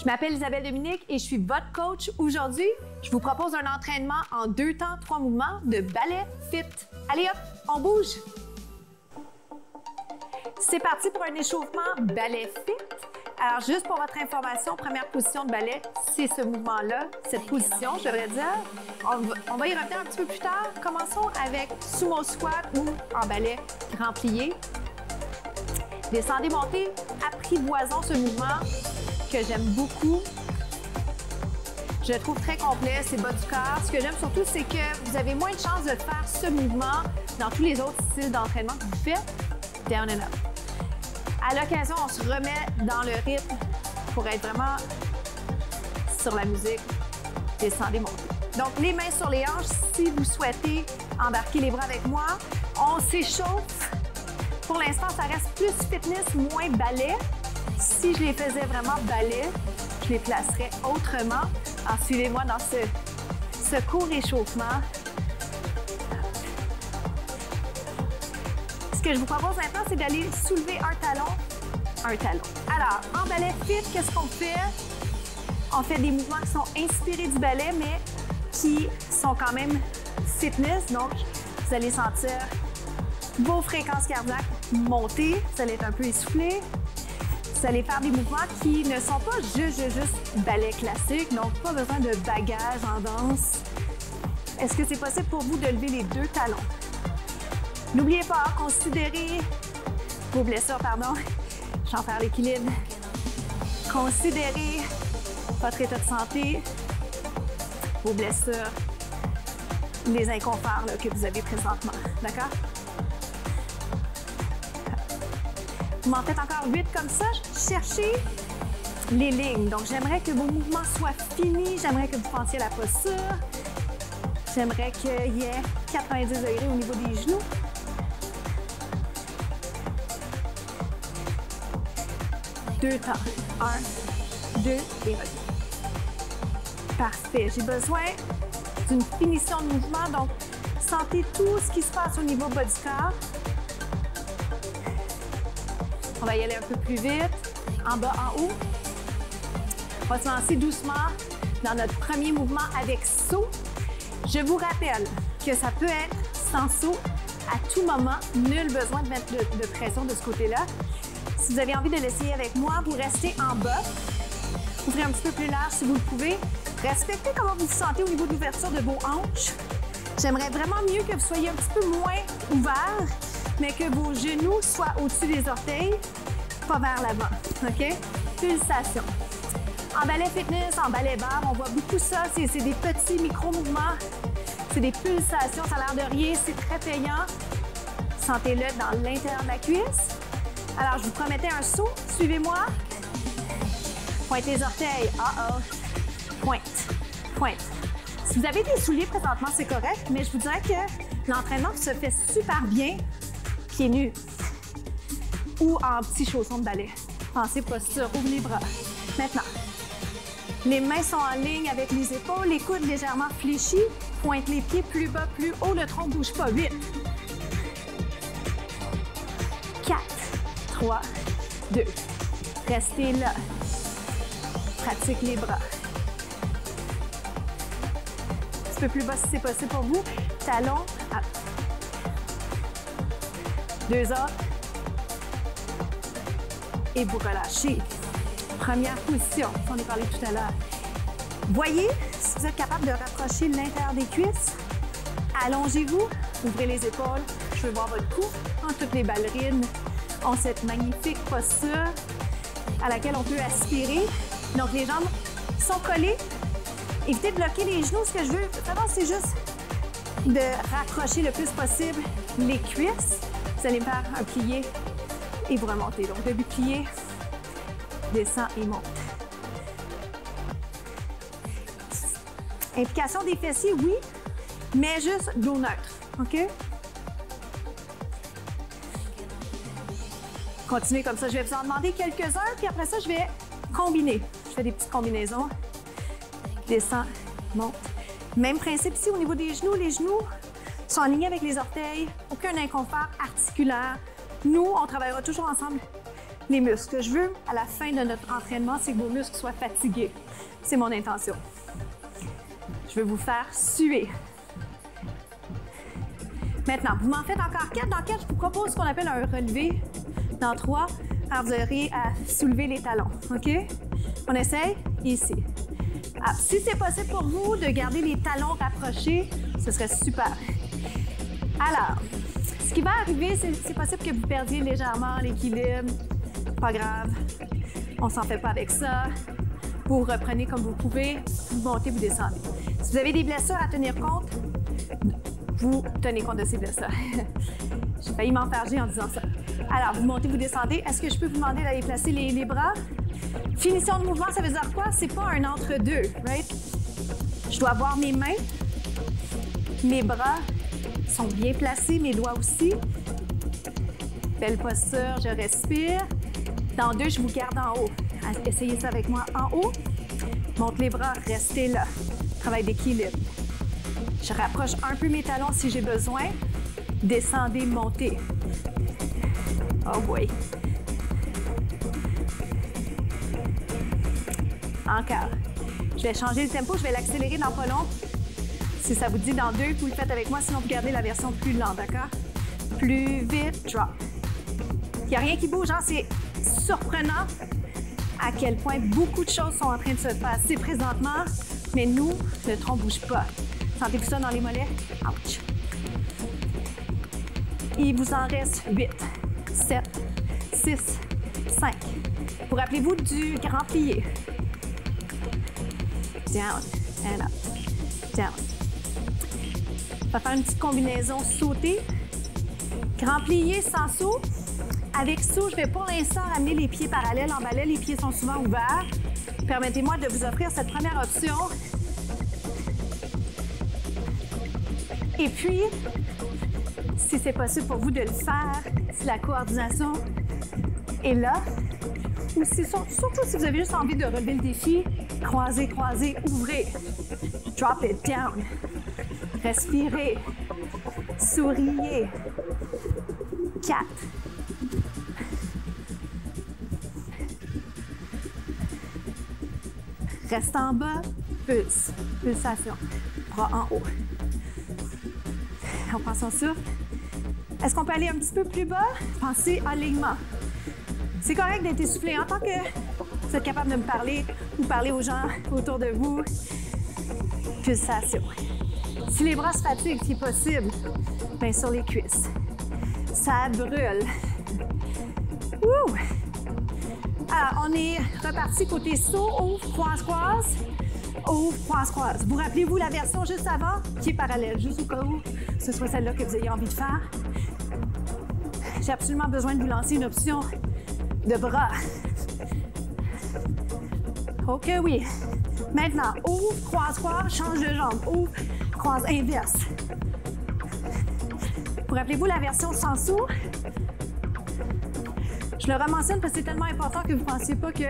Je m'appelle Isabelle Dominique et je suis votre coach. Aujourd'hui, je vous propose un entraînement en 2 temps, 3 mouvements de ballet fit. Allez hop, on bouge! C'est parti pour un échauffement ballet fit. Alors, juste pour votre information, première position de ballet, c'est ce mouvement-là, cette position, je devrais dire. On va y revenir un petit peu plus tard. Commençons avec sumo squat ou en ballet grand plié. Descendez, montez, apprivoisons ce mouvement que j'aime beaucoup. Je le trouve très complet, c'est bas du corps. Ce que j'aime surtout, c'est que vous avez moins de chances de faire ce mouvement dans tous les autres styles d'entraînement que vous faites. Down and up. À l'occasion, on se remet dans le rythme pour être vraiment sur la musique. Descendez, montez. Donc, les mains sur les hanches. Si vous souhaitez embarquer les bras avec moi, on s'échauffe. Pour l'instant, ça reste plus fitness, moins ballet. Si je les faisais vraiment ballet, je les placerais autrement. Alors, suivez-moi dans ce court échauffement. Ce que je vous propose maintenant, c'est d'aller soulever un talon. Alors, en ballet fit, qu'est-ce qu'on fait? On fait des mouvements qui sont inspirés du ballet, mais qui sont quand même fitness. Donc, vous allez sentir vos fréquences cardiaques monter. Vous allez être un peu essoufflé. Vous allez faire des mouvements qui ne sont pas juste ballet classique, donc pas besoin de bagage en danse. Est-ce que c'est possible pour vous de lever les 2 talons? N'oubliez pas, considérez vos blessures, j'en perds l'équilibre. Considérez votre état de santé, vos blessures, les inconforts là, que vous avez présentement. D'accord? Vous m'en faites encore 8 comme ça. Cherchez les lignes. Donc, j'aimerais que vos mouvements soient finis. J'aimerais que vous pensiez à la posture. J'aimerais qu'il y ait 90 degrés au niveau des genoux. Deux temps. 1, 2 et revenez. Parfait. J'ai besoin d'une finition de mouvement. Donc, sentez tout ce qui se passe au niveau bas du corps. On va y aller un peu plus vite. En bas, en haut. On va se lancer doucement dans notre premier mouvement avec saut. Je vous rappelle que ça peut être sans saut à tout moment. Nul besoin de mettre de pression de ce côté-là. Si vous avez envie de l'essayer avec moi, vous restez en bas. Ouvrez un petit peu plus large si vous le pouvez. Respectez comment vous vous sentez au niveau de l'ouverture de vos hanches. J'aimerais vraiment mieux que vous soyez un petit peu moins ouverts, mais que vos genoux soient au-dessus des orteils, pas vers l'avant. OK? Pulsation. En ballet fitness, en ballet barre, on voit beaucoup ça. C'est des petits micro-mouvements. C'est des pulsations, ça a l'air de rien, c'est très payant. Sentez-le dans l'intérieur de la cuisse. Alors, je vous promettais un saut. Suivez-moi. Pointe les orteils. Pointe. Pointe. Si vous avez des souliers présentement, c'est correct, mais je vous dirais que l'entraînement se fait super bien pieds nus ou en petits chaussons de ballet. Pensez posture, ouvre les bras. Maintenant, les mains sont en ligne avec les épaules, les coudes légèrement fléchis. Pointe les pieds plus bas, plus haut, le tronc ne bouge pas. 8, 4, 3, 2. Restez là. Pratique les bras. Un petit peu plus bas si c'est possible pour vous. Talons, up. 2 autres. Et vous relâchez. Première position, on en a parlé tout à l'heure. Voyez, si vous êtes capable de rapprocher l'intérieur des cuisses, allongez-vous, ouvrez les épaules. Je veux voir votre cou. Toutes les ballerines ont cette magnifique posture à laquelle on peut aspirer. Donc, les jambes sont collées. Évitez de bloquer les genoux. Ce que je veux vraiment, c'est juste de rapprocher le plus possible les cuisses. Vous allez me faire un plié et vous remontez. Donc, début plié, descend et monte. Implication des fessiers, oui, mais juste dos neutre, OK? Continuez comme ça. Je vais vous en demander quelques-uns, puis après ça, je vais combiner. Je fais des petites combinaisons. Descend, monte. Même principe ici au niveau des genoux. Les genoux sont alignés avec les orteils. Aucun inconfort articulaire. Nous, on travaillera toujours ensemble les muscles. Ce que je veux à la fin de notre entraînement, c'est que vos muscles soient fatigués. C'est mon intention. Je veux vous faire suer. Maintenant, vous m'en faites encore 4. Dans 4, je vous propose ce qu'on appelle un relevé. Dans 3, alors vous aurez à soulever les talons. OK? On essaye? Ici. Alors, si c'est possible pour vous de garder les talons rapprochés, ce serait super. Alors, ce qui va arriver, c'est possible que vous perdiez légèrement l'équilibre. Pas grave. On s'en fait pas avec ça. Vous reprenez comme vous pouvez. Vous montez, vous descendez. Si vous avez des blessures à tenir compte, vous tenez compte de ces blessures. J'ai failli m'enfarger en disant ça. Alors, vous montez, vous descendez. Est-ce que je peux vous demander d'aller placer les bras? Finition de mouvement, ça veut dire quoi? C'est pas un entre-deux, right? Je dois avoir mes mains. Mes bras sont bien placés, mes doigts aussi. Belle posture, je respire. Dans 2, je vous garde en haut. Essayez ça avec moi en haut. Monte les bras, restez là. Travail d'équilibre. Je rapproche un peu mes talons si j'ai besoin. Descendez, montez. Oh boy. Encore. Je vais changer le tempo, je vais l'accélérer dans pas long. Si ça vous dit dans 2, vous le faites avec moi, sinon vous gardez la version plus lente, d'accord? Plus vite, drop. Il n'y a rien qui bouge, hein? C'est surprenant à quel point beaucoup de choses sont en train de se passer présentement, mais nous, le tronc ne bouge pas. Sentez-vous ça dans les mollets? Ouch! Il vous en reste 8, 7, 6, 5. Vous rappelez-vous du grand plié? Down and up, down. On va faire une petite combinaison sauté. Grand plié sans saut. Avec saut, je vais pour l'instant amener les pieds parallèles en balai. Les pieds sont souvent ouverts. Permettez-moi de vous offrir cette première option. Et puis, si c'est possible pour vous de le faire, si la coordination est là, ou si, surtout si vous avez juste envie de relever le défi, croisez, croisez, ouvrez. Drop it down. Respirez. Souriez. 4. Reste en bas. Pulse. Pulsation. Bras en haut. On prend son souffle. Est-ce qu'on peut aller un petit peu plus bas? Pensez alignement. C'est correct d'être essoufflé. En tant que vous êtes capable de me parler ou parler aux gens autour de vous. Pulsation. Si les bras se fatiguent, c'est possible, bien sur les cuisses. Ça brûle. Ouh! Alors, on est reparti côté saut, ouvre, croise, croise. Ouvre, croise, croise. Vous rappelez-vous la version juste avant, qui est parallèle, juste au cas où ce soit celle-là que vous ayez envie de faire. J'ai absolument besoin de vous lancer une option de bras. OK, oui. Maintenant, ouvre, croise, croise, change de jambe. Ouvre, croise, inverse. Vous rappelez-vous la version sans saut? Je le rementionne parce que c'est tellement important que vous ne pensiez pas que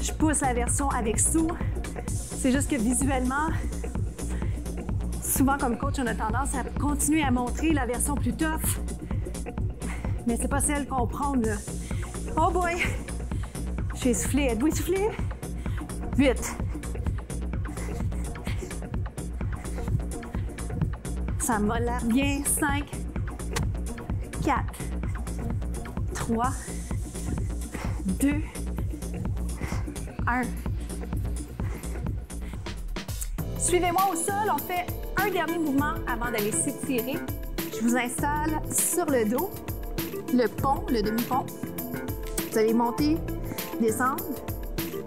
je pousse la version avec saut. C'est juste que visuellement, souvent comme coach, on a tendance à continuer à montrer la version plus tough. Mais c'est pas celle qu'on prend là. Oh boy! Je suis essoufflée. Êtes-vous essoufflé? 8. Ça m'a l'air bien. 5, 4, 3, 2, 1. Suivez-moi au sol. On fait un dernier mouvement avant d'aller s'étirer. Je vous installe sur le dos, le pont, le demi-pont. Vous allez monter, descendre,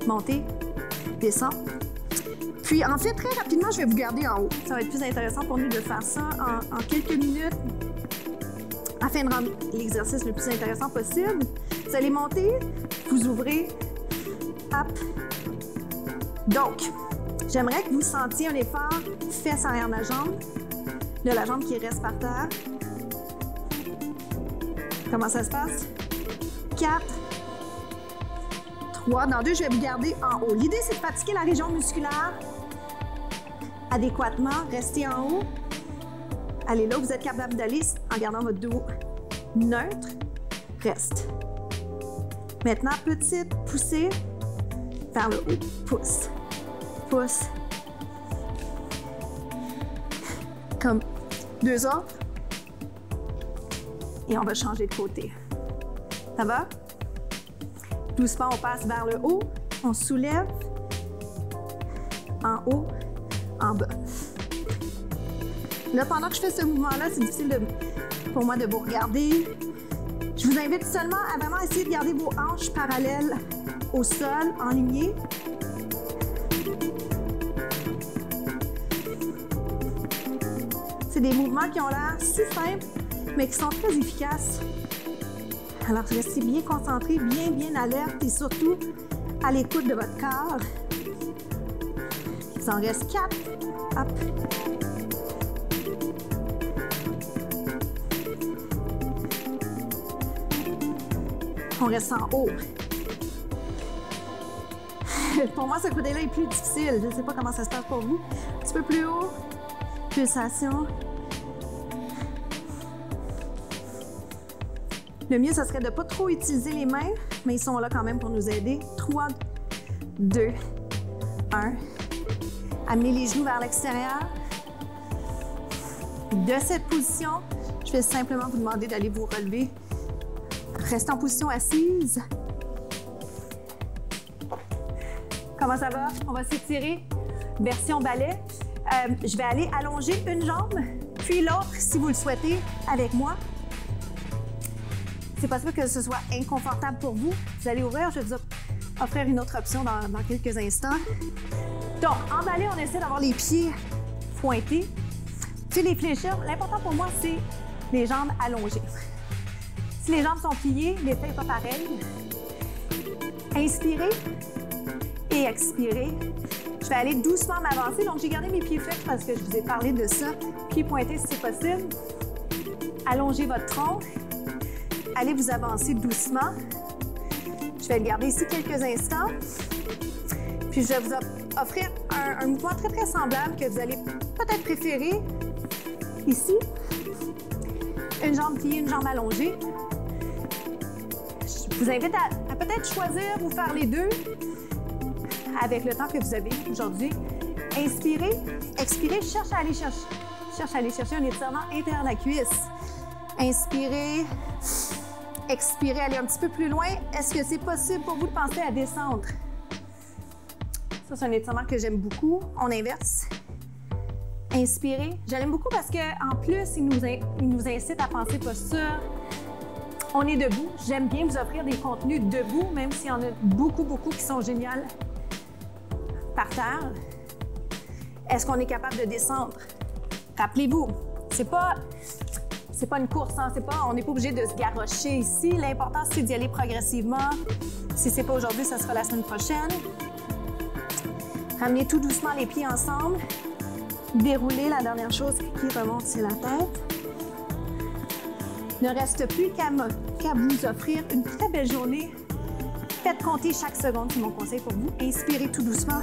monter, descendre. Puis, en fait, très rapidement, je vais vous garder en haut. Ça va être plus intéressant pour nous de faire ça en quelques minutes afin de rendre l'exercice le plus intéressant possible. Vous allez monter, vous ouvrez, hop. Donc, j'aimerais que vous sentiez un effort fesse en arrière de la jambe, de la jambe qui reste par terre. Comment ça se passe? 4, 3, dans 2, je vais vous garder en haut. L'idée, c'est de fatiguer la région musculaire adéquatement. Restez en haut. Allez là où vous êtes capable d'aller en gardant votre dos neutre. Reste. Maintenant, petite poussée vers le haut. Pousse, pousse. Comme 2 autres. Et on va changer de côté. Ça va? Doucement, on passe vers le haut. On soulève. En haut, en bas. Là, pendant que je fais ce mouvement-là, c'est difficile pour moi de vous regarder. Je vous invite seulement à vraiment essayer de garder vos hanches parallèles au sol, en lignée. C'est des mouvements qui ont l'air si simples, mais qui sont très efficaces. Alors, restez bien concentrés, bien alerte et surtout à l'écoute de votre corps. Il en reste 4. Hop. On reste en haut. Pour moi, ce côté-là est plus difficile. Je ne sais pas comment ça se passe pour vous. Un petit peu plus haut. Pulsation. Le mieux, ce serait de ne pas trop utiliser les mains, mais ils sont là quand même pour nous aider. 3, 2, 1. Amenez les genoux vers l'extérieur. De cette position, je vais simplement vous demander d'aller vous relever. Restez en position assise. Comment ça va? On va s'étirer. Version ballet. Je vais aller allonger une jambe, puis l'autre, si vous le souhaitez, avec moi. C'est possible que ce soit inconfortable pour vous. Vous allez ouvrir, je vais vous offrir une autre option dans quelques instants. Donc, en ballet, on essaie d'avoir les pieds pointés. Puis les fléchures, l'important pour moi, c'est les jambes allongées. Si les jambes sont pliées, l'effet n'est pas pareil. Inspirez et expirez. Je vais aller doucement m'avancer. Donc, j'ai gardé mes pieds flexes parce que je vous ai parlé de ça. Pieds pointés si c'est possible. Allongez votre tronc. Allez vous avancer doucement. Je vais le garder ici quelques instants. Puis, je vais vous offrir un mouvement très semblable que vous allez peut-être préférer. Ici, une jambe pliée, une jambe allongée. Je vous invite à peut-être choisir ou faire les deux avec le temps que vous avez aujourd'hui. Inspirez, expirez, cherche à aller chercher un étirement intérieur de la cuisse. Inspirez, expirez, allez un petit peu plus loin. Est-ce que c'est possible pour vous de penser à descendre? Ça, c'est un étirement que j'aime beaucoup. On inverse. Inspirez. Je l'aime beaucoup parce qu'en plus, il nous incite à penser posture. On est debout. J'aime bien vous offrir des contenus debout, même s'il y en a beaucoup qui sont géniaux par terre. Est-ce qu'on est capable de descendre? Rappelez-vous, c'est pas une course, hein? On n'est pas obligé de se garrocher ici. L'important, c'est d'y aller progressivement. Si ce n'est pas aujourd'hui, ça sera la semaine prochaine. Ramenez tout doucement les pieds ensemble. Déroulez, la dernière chose qui remonte, c'est la tête. Il ne reste plus qu'à vous offrir une très belle journée. Faites compter chaque seconde, c'est mon conseil pour vous. Inspirez tout doucement.